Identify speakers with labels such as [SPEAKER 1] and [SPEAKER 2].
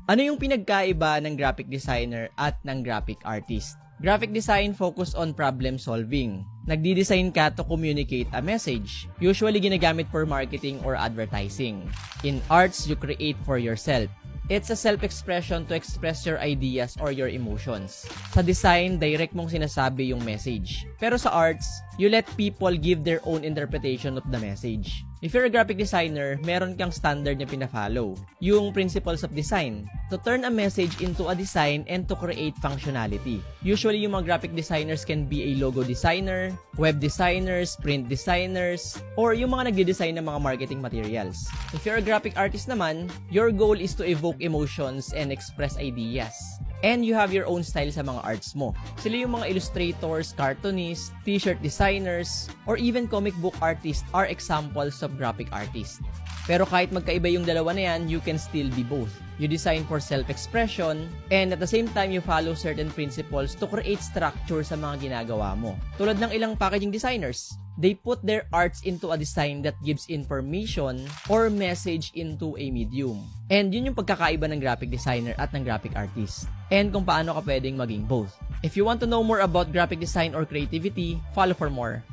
[SPEAKER 1] Ano yung pinagkaiba ng graphic designer at ng graphic artist? Graphic design focus on problem solving. Nagdi-design ka to communicate a message, usually ginagamit for marketing or advertising. In arts, you create for yourself. It's a self-expression to express your ideas or your emotions. Sa design, direct mong sinasabi yung message. Pero sa arts, you let people give their own interpretation of the message. If you're a graphic designer, meron kang standard na pina-follow. Yung principles of design. To turn a message into a design and to create functionality. Usually, yung mga graphic designers can be a logo designer, web designers, print designers, or yung mga nagde-design ng mga marketing materials. If you're a graphic artist naman, your goal is to evoke emotions and express ideas. And you have your own style sa mga arts mo. Sila yung mga illustrators, cartoonists, t-shirt designers, or even comic book artists are examples of graphic artists. Pero kahit magkaiba yung dalawa na yan, you can still be both. You design for self-expression, and at the same time, you follow certain principles to create structure sa mga ginagawa mo. Tulad ng ilang packaging designers, they put their arts into a design that gives information or message into a medium. And yun yung pagkakaiba ng graphic designer at ng graphic artist. And kung paano ka pwedeng maging both. If you want to know more about graphic design or creativity, follow for more.